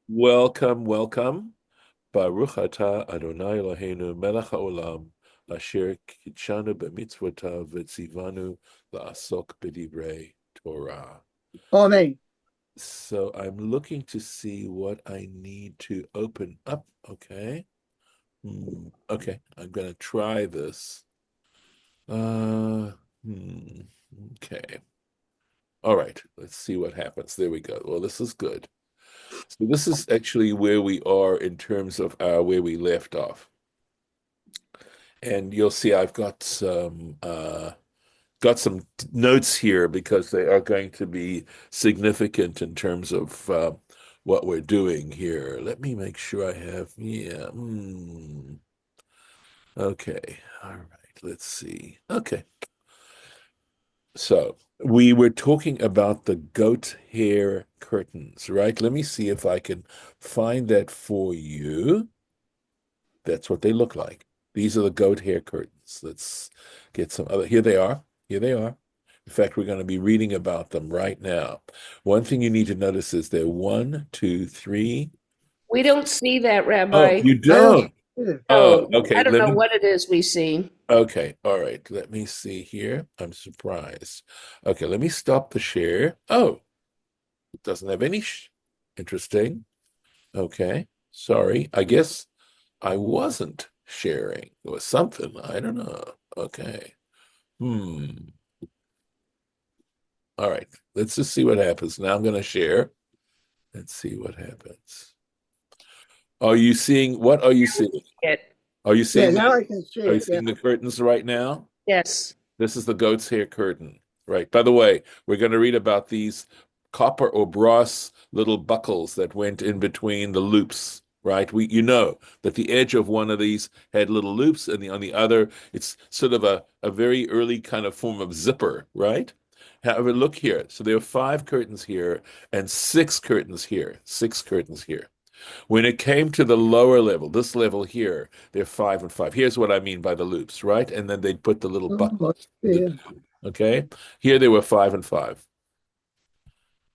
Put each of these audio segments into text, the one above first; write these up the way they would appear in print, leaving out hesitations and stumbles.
Welcome, welcome. Baruch atah Adonai Eloheinu melech haolam asher kitshanu b'mitzvotav v'tzivanu la'asok b'divrei Torah. Amen. So I'm looking to see what I need to open up. Okay. Okay, I'm going to try this. Uh, hmm. Okay. All right, let's see what happens. There we go. Well, this is good. So this is actually where we are in terms of where we left off. And you'll see I've got some notes here because they are going to be significant in terms of what we're doing here. Let me make sure I have, yeah. Okay. All right. Let's see. Okay. So we were talking about the goat hair curtains, right? Let me see if I can find that for you. That's what they look like. These are the goat hair curtains. Let's get some other. Here they are. Here they are. In fact, we're going to be reading about them right now. One thing you need to notice is they're one, two, three. We don't see that, Oh, Rabbi. you I don't see don't. it. Oh, No, okay. I don't Let know me. what it is we see. Okay. All right. Let me see here. I'm surprised. Okay. Let me stop the share. Oh, it doesn't have any. Interesting. Okay. Sorry. I guess I wasn't sharing. It was something. I don't know. Okay. Hmm. All right. Let's just see what happens. Now I'm going to share. Let's see what happens. Are you seeing what are you seeing? It. Are you Yeah, seeing now the I can see are you it. Yeah. seeing the curtains right now? Yes. This is the goat's hair curtain. Right. By the way, we're going to read about these copper or brass little buckles that went in between the loops. Right. You know that the edge of one of these had little loops, and on the other, it's sort of a very early kind of form of zipper, right? However, look here. So there are five curtains here and six curtains here. Six curtains here. When it came to the lower level, this level here, they're five and five. Here's what I mean by the loops, right? And then they'd put the little Oh, buckles in the yeah. two. Okay. Here they were five and five.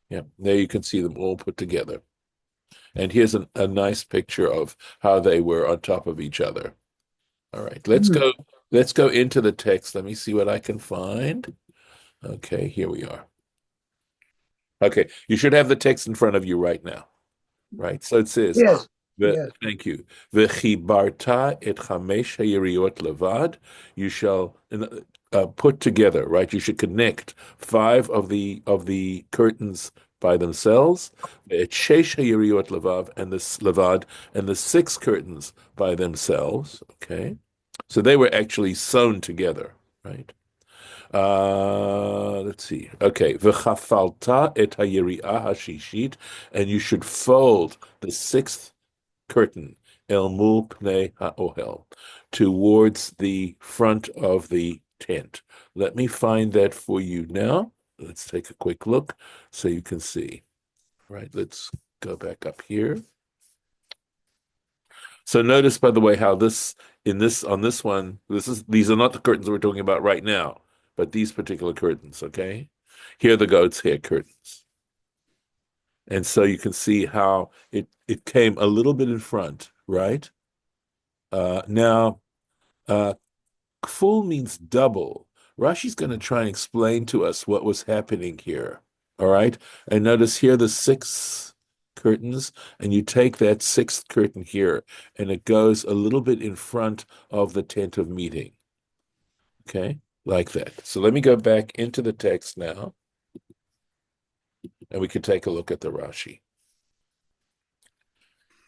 Yeah. There you can see them all put together. And here's a nice picture of how they were on top of each other. All right. Hmm. Let's go into the text. Let me see what I can find. Okay, here we are. Okay, you should have the text in front of you right now. Right. So it says, Yes. Yes. thank you. V'chibarta et chamesh hayiriot levad. You shall put together, right? You should connect five of the curtains by themselves. Et shesh hayiriot levav and the levad and the six curtains by themselves. Okay. So they were actually sewn together, right? Let's see. Okay. V'chafalta et hayiriah hashishit, and you should fold the sixth curtain, el mul pnei ha'ohel, towards the front of the tent. Let me find that for you now. Let's take a quick look so you can see. Right. Let's go back up here. So notice, by the way, how on this one, these are not the curtains we're talking about right now, but these particular curtains, okay? Here are the goat's hair curtains. And so you can see how it came a little bit in front, right? Now, uh, full means double. Rashi's going to try and explain to us what was happening here. All right. And notice here the six curtains, and you take that sixth curtain here, and it goes a little bit in front of the tent of meeting. Okay. Like that. So let me go back into the text now, and we can take a look at the Rashi.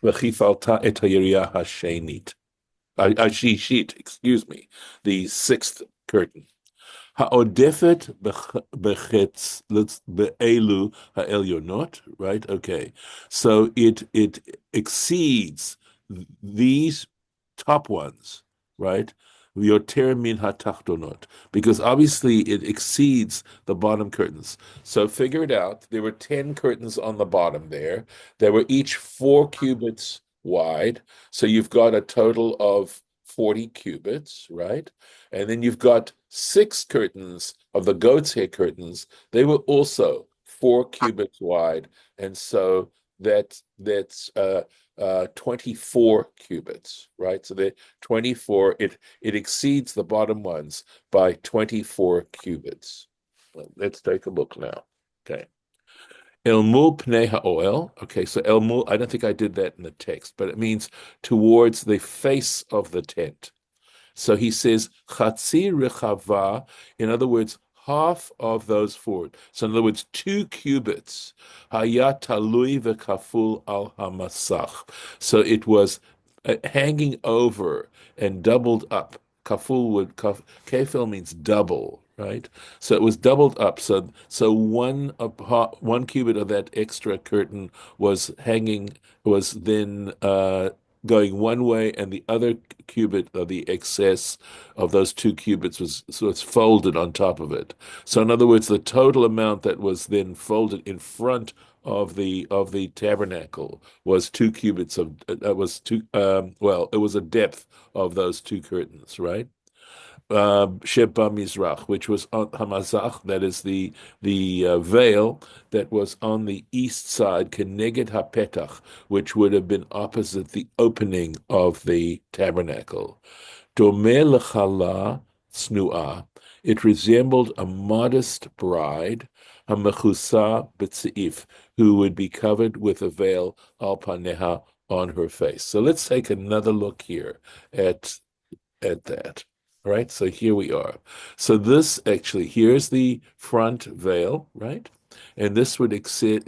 V'chifalta et hayiriyah hashenit. Ashishit, excuse me, the sixth curtain. Ha'odefet bechetz be'elu ha'elyonot, right? Okay. So it exceeds these top ones, right? Yoter min hatachtonot, because obviously it exceeds the bottom curtains. So figure it out. There were 10 curtains on the bottom there. They were each 4 cubits wide. So you've got a total of 40 cubits, right? And then you've got six curtains of the goat's hair curtains. They were also 4 cubits wide. And so that's 24 cubits, right? So the 24, it exceeds the bottom ones by 24 cubits. Well, let's take a look now. Okay. El mul pnei ha'oel. Okay, so el mul, I don't think I did that in the text, but it means towards the face of the tent. So he says, Chatzi rechava, in other words, half of those forward. So in other words, 2 cubits. Hayat talui v'kaful al hamasach. So it was hanging over and doubled up. Kafil means double, right? So it was doubled up. So one cubit of that extra curtain was then going one way, and the other cubit of the excess of those 2 cubits was folded on top of it. So in other words, the total amount that was then folded in front of the tabernacle was 2 cubits of was two well, it was a depth of those 2 curtains, right? Sheba Mizrach, which was on Hamazach, that is the veil that was on the east side, Keneged HaPetach, which would have been opposite the opening of the tabernacle. Domeh lechala snua. It resembled a modest bride, hamechusa b'tzeif, who would be covered with a veil al paneha on her face. So let's take another look here at that. Right? So here we are. So this actually, here's the front veil, right? And this would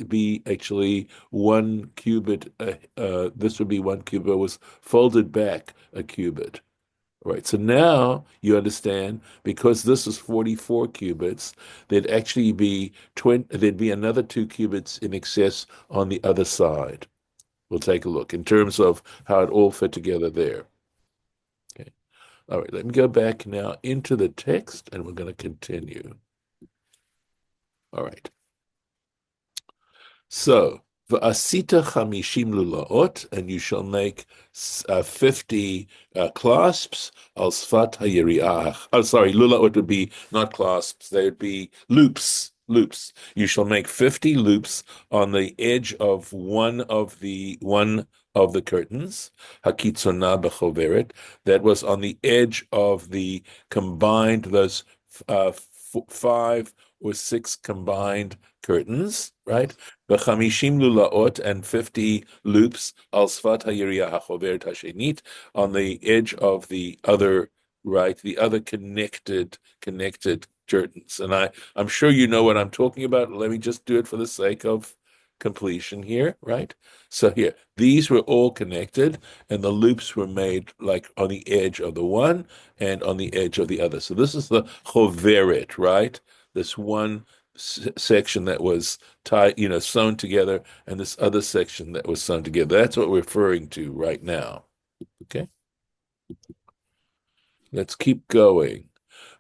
be actually 1 cubit. This would be 1 cubit. It was folded back a cubit. Right. So now you understand, because this is 44 cubits, there'd actually be there'd be another 2 cubits in excess on the other side. We'll take a look in terms of how it all fit together there. Okay. All right, let me go back now into the text and we're going to continue. All right. So, v'asita chamishim lulaot, and you shall make 50 clasps al sfat hayiriach. Oh, sorry, lulaot would be not clasps; they would be loops. Loops. You shall make 50 loops on the edge of one of the curtains. Hakitzona b'choveret. That was on the edge of the combined those 5 or 6 combined curtains, right? B'chamishim lulaot, and 50 loops al sfat hayiriyah hachoveret hashenit, on the edge of the other, right? The other connected curtains. And I'm sure you know what I'm talking about. Let me just do it for the sake of completion here, right? So here, these were all connected, and the loops were made like on the edge of the one and on the edge of the other. So this is the choveret, right? This one section that was tied, sewn together, and this other section that was sewn together. That's what we're referring to right now. Okay, let's keep going.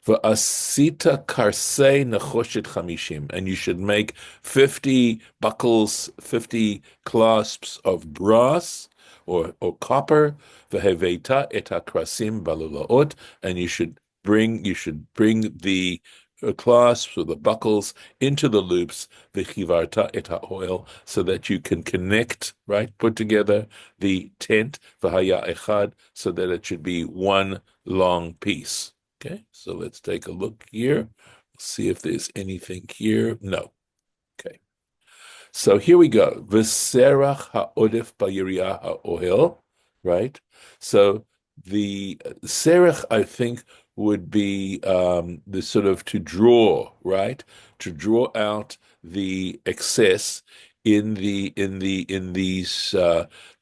V'asita karsei nechoshet chamishim, and you should make 50 buckles, 50 clasps of brass or copper. V'heveita et hakrasim balulaot, and you should bring the clasps or the buckles into the loops, v'chivarta et ha'oil, so that you can connect, right, put together the tent, v'haya echad, so that it should be one long piece. Okay, so let's take a look here. See if there's anything here. No. Okay. So here we go. V'serach ha'odef ba'yiriyah ha'ohel, right? So the serach, I think, would be the sort of to draw, right? To draw out the excess in these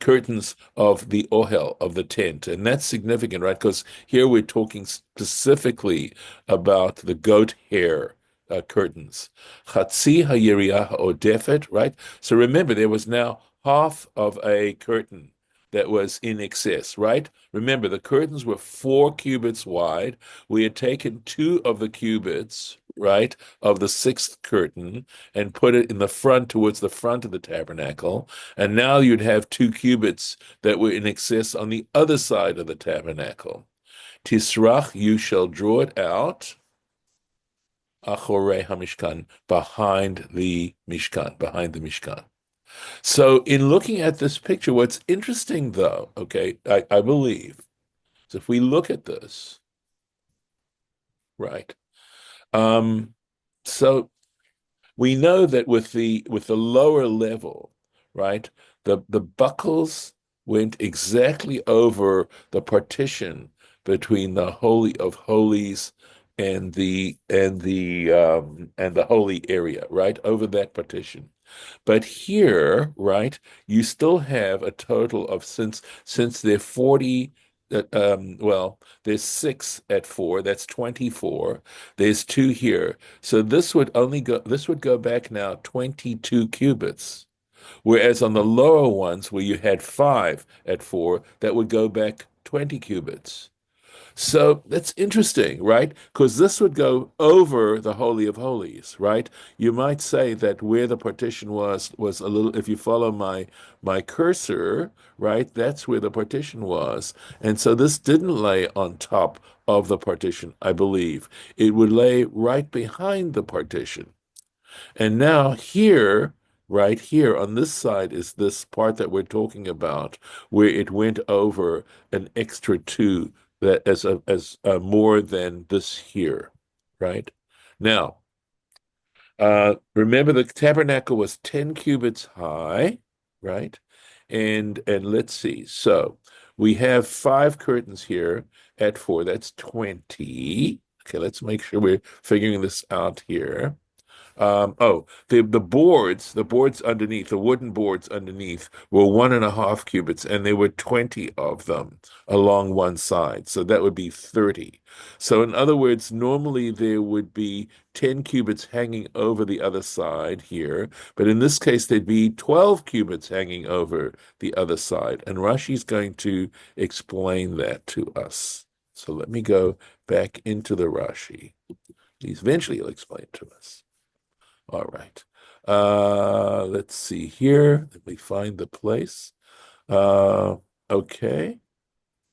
curtains of the ohel, of the tent. And that's significant, right? Because here we're talking specifically about the goat hair curtains. Chatzi hayiriyah ha'odefet, right? So remember, there was now half of a curtain that was in excess, right? Remember, the curtains were 4 cubits wide. We had taken 2 of the cubits, right, of the sixth curtain and put it in the front, towards the front of the tabernacle. And now you'd have 2 cubits that were in excess on the other side of the tabernacle. Tisrach, you shall draw it out. Achorei hamishkan, behind the mishkan. So in looking at this picture, what's interesting though, okay, I believe, so if we look at this, right, um, so we know that with the lower level, right, the buckles went exactly over the partition between the Holy of Holies and the holy area, right, over that partition. But here, right, you still have a total of since they're 40, well, there's six at four, that's 24. There's two here. So this would go back now 22 cubits. Whereas on the lower ones where you had five at four, that would go back 20 cubits. So that's interesting, right? Because this would go over the Holy of Holies, right? You might say that where the partition was a little, if you follow my cursor, right, that's where the partition was. And so this didn't lay on top of the partition, I believe. It would lay right behind the partition. And now here, right here on this side is this part that we're talking about, where it went over an extra two that as more than this here, right? Now, remember the tabernacle was 10 cubits high, right? And let's see. So we have five curtains here at four. That's 20. Okay, let's make sure we're figuring this out here. The boards underneath, the wooden boards underneath were 1.5 cubits, and there were 20 of them along one side. So that would be 30. So in other words, normally there would be 10 cubits hanging over the other side here, but in this case there'd be 12 cubits hanging over the other side. And Rashi's going to explain that to us. So let me go back into the Rashi. Eventually he'll explain it to us. All right. Let's see here. Let me find the place. Uh, okay.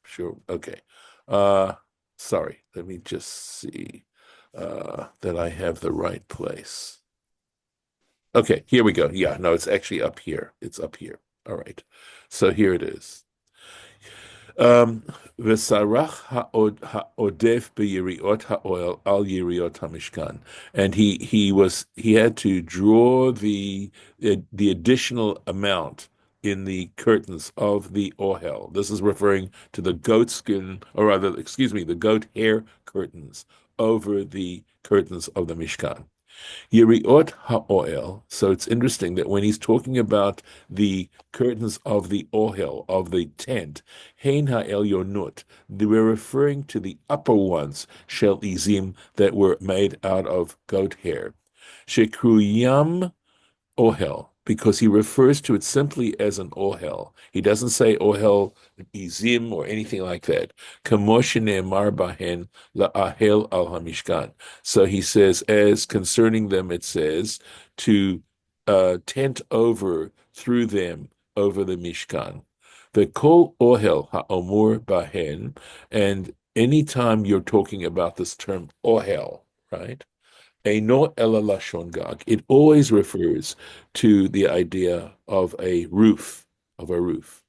Sure. Okay. Uh, sorry. Let me just see that I have the right place. Okay, here we go. Yeah, no, it's actually up here. It's up here. All right. So here it is. Um, V'sarach ha'odef b'yiriot ha'oil al yiriot hamishkan, and he had to draw the additional amount in the curtains of the ohel. This is referring to the goat skin, or rather, excuse me, the goat hair curtains over the curtains of the Mishkan. Yiriot ha'oel. So it's interesting that when he's talking about the curtains of the ohel, of the tent, hein ha'elyonut, they were referring to the upper ones, shel izim, that were made out of goat hair. Shekruyam ohel, because he refers to it simply as an ohel. He doesn't say ohel izim or anything like that. Kamoshe ne'emar bahen la'ahel al hamishkan. So he says, as concerning them, it says to tent over through them over the mishkan. The kol ohel ha'omur bahen, and anytime you're talking about this term ohel, right? Eino ela lashon gag. It always refers to the idea of a roof, of a roof.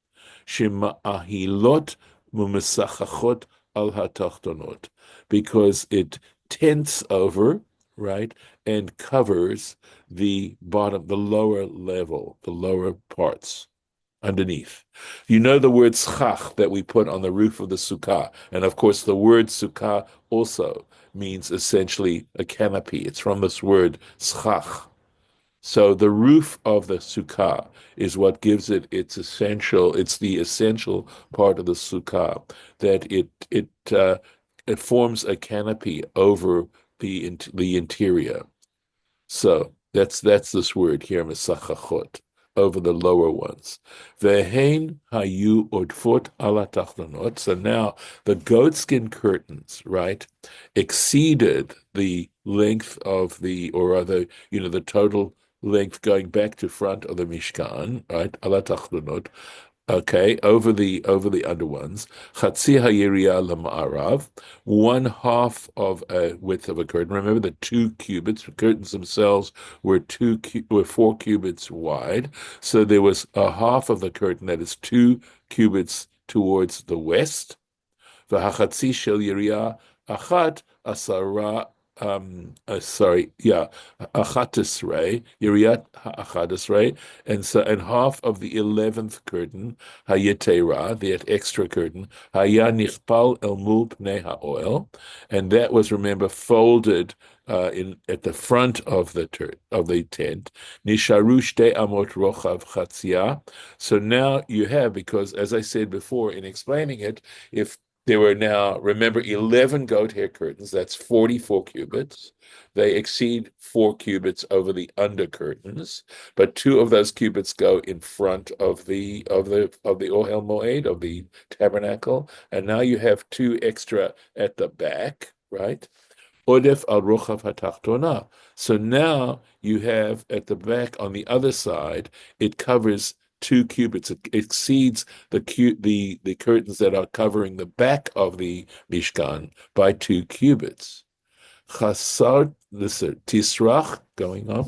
Shema'ahilot mumesachachot al hatachtonot, because it tents over, right, and covers the bottom, the lower level, the lower parts underneath. You know the word schach that we put on the roof of the sukkah. And of course, the word sukkah also means essentially a canopy. It's from this word schach. So the roof of the sukkah is what gives it its essential, it's the essential part of the sukkah, that it forms a canopy over the interior. So that's this word here, mesachachot, over the lower ones. Vehein hayu odfot ala tachtonot. So now the goatskin curtains, right, exceeded the length of or rather, the total length going back to front of the Mishkan, right, ala tachtonot, Okay, over the under ones. Chatzi hayiriya lama'arav, one half of a width of a curtain. Remember the 2 cubits. The curtains themselves were 4 cubits wide. So there was a half of the curtain that is 2 cubits towards the west. V'hachatzi shel yiriyah achat asara. Sorry, yeah, achatisrei, yiriyat achatisrei, and half of the 11th curtain, hayetera, that extra curtain, haya nichpal el mul pnei haoel, and that was, remember, folded in at the front of the tent. Nisharu shte amot rochav chatzia. So now you have, because as I said before in explaining it, if there were now, remember, 11 goat hair curtains. That's 44 cubits. They exceed 4 cubits over the under curtains, but 2 of those cubits go in front of the Ohel Moed, of the tabernacle, and now you have 2 extra at the back, right? Odef al rochav hatachtona. So now you have at the back on the other side, it covers 2 cubits. It exceeds the curtains that are covering the back of the Mishkan by 2 cubits. Chasar, listen, tisrach, going up,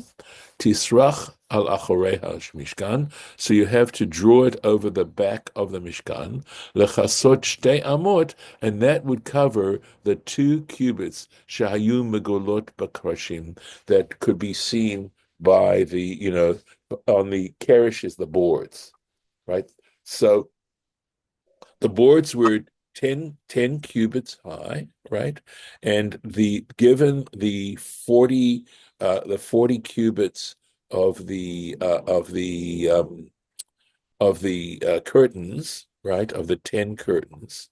tisrach al achoreha mishkan. So you have to draw it over the back of the Mishkan. Lechasot shtei amot, and that would cover the 2 cubits shahayu megolot bakrashim that could be seen by on the kerishes, the boards, right? So the boards were 10 cubits high, right? And given the 40 cubits of the curtains, right? Of the 10 curtains,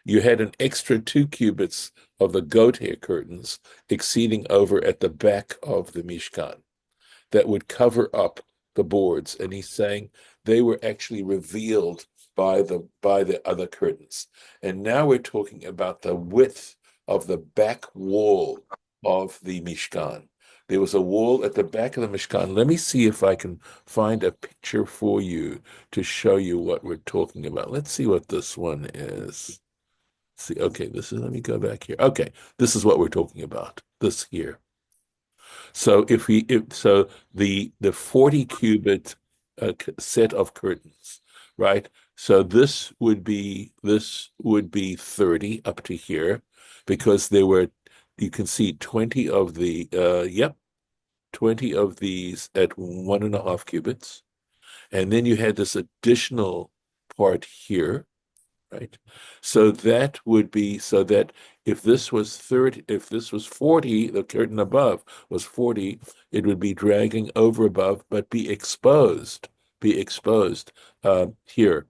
you had an extra 2 cubits of the goat hair curtains exceeding over at the back of the Mishkan that would cover up the boards. And he's saying they were actually revealed by the other curtains. And now we're talking about the width of the back wall of the Mishkan. There was a wall at the back of the Mishkan. Let me see if I can find a picture for you to show you what we're talking about. Let's see what this one is. See, okay, let me go back here. Okay, this is what we're talking about. This here. So the 40 cubit set of curtains, right? So this would be 30 up to here, because you can see 20 of 20 of these at 1.5 cubits, and then you had this additional part here, right? So that if this was 30, if this was 40, the curtain above was 40, it would be dragging over above, but be exposed here.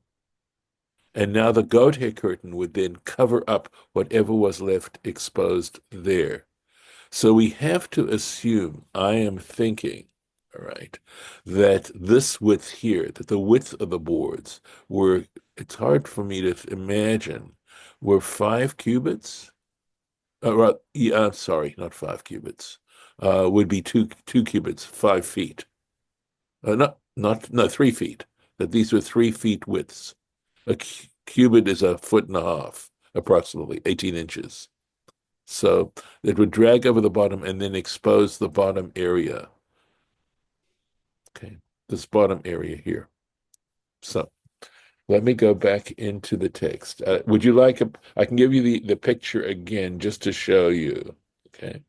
And now the goat hair curtain would then cover up whatever was left exposed there. So we have to assume, I am thinking, all right, that this width here, that the width of the boards it's hard for me to imagine, were 5 cubits. Right, yeah, sorry, not 5 cubits. Would be two cubits, 5 feet. No, 3 feet. That these were 3 feet widths. A cubit is a foot and a half, approximately 18 inches. So it would drag over the bottom and then expose the bottom area. Okay, this bottom area here. So let me go back into the text. Would you like I can give you the picture again just to show you. Okay,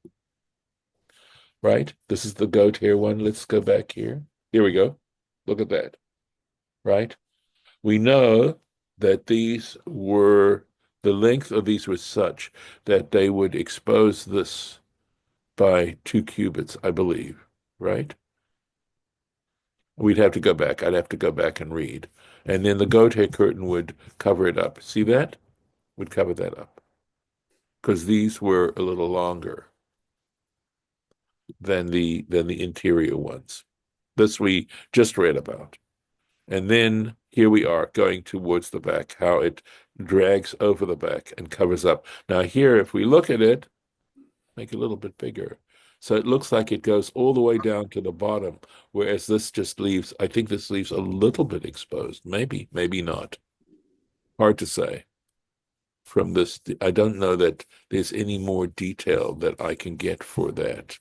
right? This is the goat hair one. Let's go back here. Here we go. Look at that, right? We know that the length of these was such that they would expose this by 2 cubits, I believe, right? We'd have to go back. I'd have to go back and read. And then the goat hair curtain would cover it up. See that? Would cover that up. Because these were a little longer than the interior ones. This we just read about. And then here we are going towards the back, how it drags over the back and covers up. Now here, if we look at it, make it a little bit bigger. So it looks like it goes all the way down to the bottom, whereas this just leaves, I think this leaves a little bit exposed. Maybe, maybe not. Hard to say from this. I don't know that there's any more detail that I can get for that.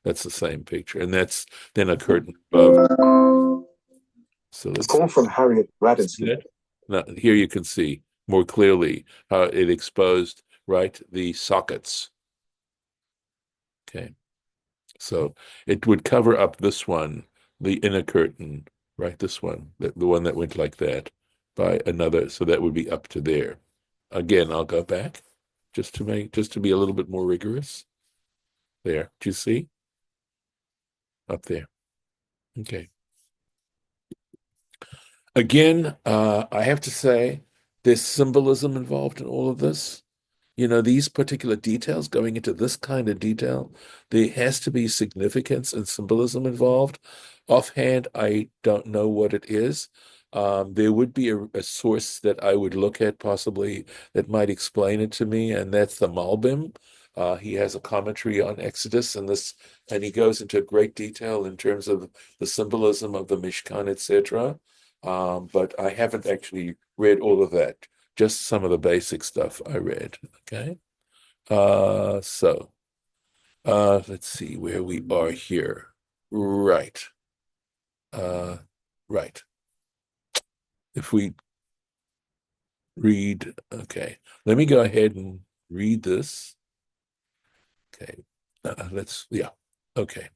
That's the same picture. And that's then a curtain above. So It's let's call from Harriet see Radinsky. that. Now, here you can see more clearly how it exposed, right, the sockets. Okay. So it would cover up this one, the inner curtain, right? This one, the one that went like that by another. So that would be up to there. Again, I'll go back just to be a little bit more rigorous. There. Do you see? Up there. Okay. Again, I have to say there's symbolism involved in all of this. You know, these particular details, going into this kind of detail, there has to be significance and symbolism involved. Offhand, I don't know what it is. There would be a source that I would look at possibly that might explain it to me, and that's the Malbim. He has a commentary on Exodus, and he goes into great detail in terms of the symbolism of the Mishkan, etc. But I haven't actually read all of that, just some of the basic stuff I read. Okay. So let's see where we are here. Right. Right. If we read, okay, let me go ahead and read this. Okay. Yeah. Okay.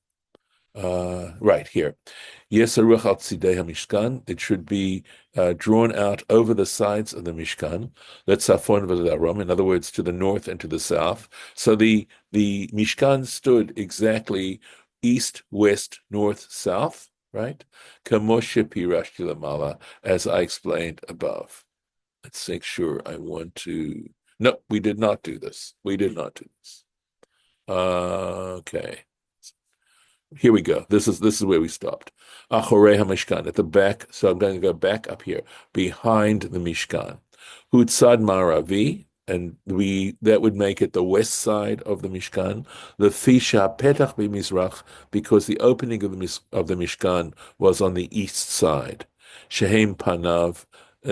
Right here. Yesaruch al tzidei hamishkan. It should be drawn out over the sides of the Mishkan. Let's safon v'ledarom. In other words, to the north and to the south. So the Mishkan stood exactly east, west, north, south. Right? Kamoshe pirashti lamala, as I explained above. Let's make sure I want to. No, we did not do this. We did not do this. Okay. Here we go. This is where we stopped. Achorei HaMishkan, at the back. So I'm going to go back up here, behind the Mishkan. Hutzad Maravi, and that would make it the west side of the Mishkan. The Fisha Petach b'Mizrach, because the opening of the Mishkan was on the east side. Shehem Panav,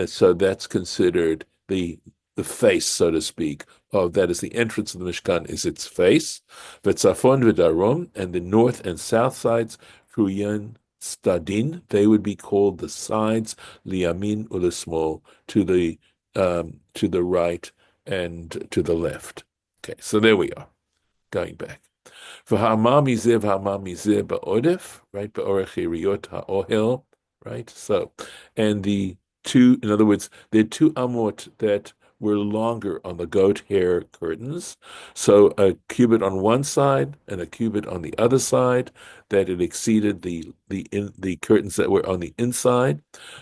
so that's considered the face, so to speak, of that is the entrance of the Mishkan is its face. V'tzafon v'darom, and the north and south sides, Kruyan Stadin, they would be called the sides, liyamin u'lismol, to the right and to the left. Okay, so there we are, going back. V'ha'ama mizeh v'ha'ama mizeh ba'odef, right, ba'orech yiriyot ha'ohel, right, so, and in other words, there are two amot that were longer on the goat hair curtains. So a cubit on one side and a cubit on the other side, that it exceeded the curtains that were on the inside.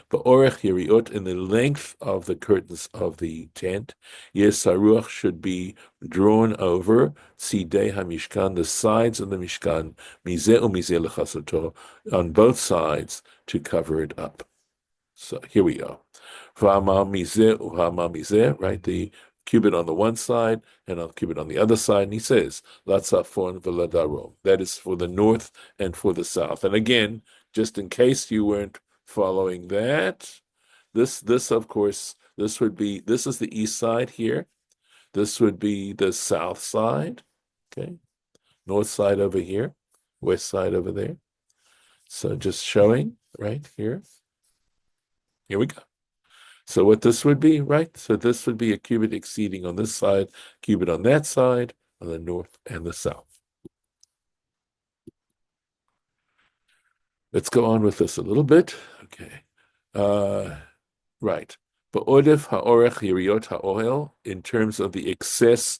But orech yeriot, in the length of the curtains of the tent, yes, saruach should be drawn over tzidei hamishkan, the sides of the mishkan, mizeh u'mizeh lechasoto, on both sides to cover it up. So here we go. V'ama mizeh, right? The cubit on the one side and a cubit on the other side. And he says, Latzafon v'ladarom. That is for the north and for the south. And again, just in case you weren't following that, this of course, this is the east side here. This would be the south side. Okay. North side over here, west side over there. So just showing right here. Here we go. So what this would be, right? So this would be a cubit exceeding on this side, cubit on that side, on the north and the south. Let's go on with this a little bit. Okay. Right. Ba'odef ha'orech yiriyot ha'ohel, in terms of the excess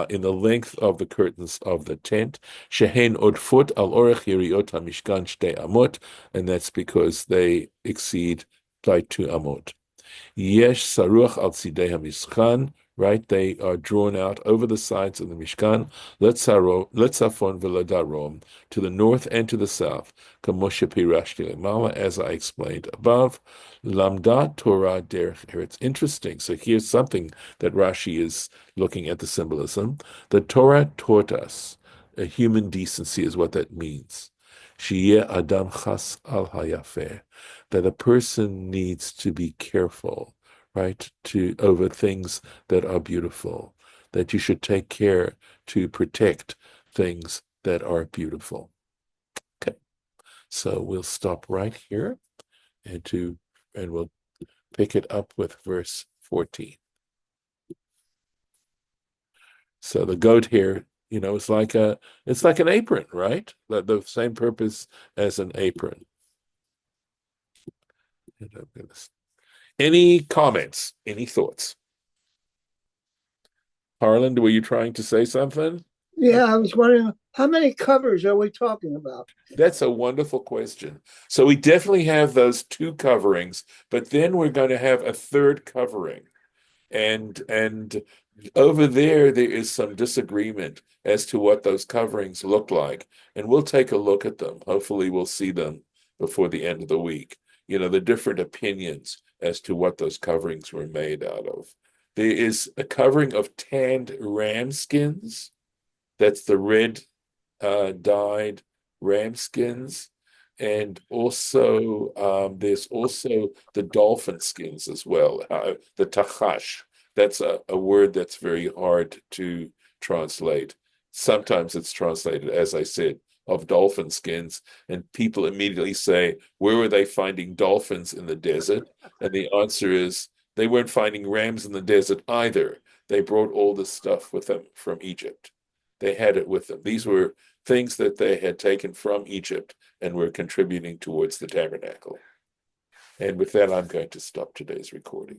in the length of the curtains of the tent. Shehen odfut al orech yiriyot ha'mishkan shtei amot, and that's because they exceed by 2 amot. Yesh saruach al tzidei hamishkan, right? They are drawn out over the sides of the Mishkan. Letzafon v'ledarom, to the north and to the south. Kamoshe pirashti lemala, as I explained above. Lamda Torah derech eretz. Interesting. So here's something that Rashi is looking at the symbolism. The Torah taught us A human decency is what that means. Sheyeh adam chas al hayafeh, that a person needs to be careful, right, to over things that are beautiful, that you should take care to protect things that are beautiful. Okay, so we'll stop right here and we'll pick it up with verse 14. So the goat here, it's like an apron, right? The same purpose as an apron. Any comments? Any thoughts? Harland, were you trying to say something? Yeah, I was wondering how many covers are we talking about? That's a wonderful question. So we definitely have those two coverings, but then we're going to have a third covering. And over there is some disagreement as to what those coverings look like. And we'll take a look at them. Hopefully we'll see them before the end of the week. The different opinions as to what those coverings were made out of. There is a covering of tanned ram skins. That's the red dyed ram skins. And also, there's also the dolphin skins as well, the tachash. That's a word that's very hard to translate. Sometimes it's translated, as I said, of dolphin skins, and people immediately say, where were they finding dolphins in the desert? And the answer is, they weren't finding rams in the desert either. They brought all this stuff with them from Egypt. They had it with them. These were things that they had taken from Egypt and were contributing towards the tabernacle. And with that, I'm going to stop today's recording.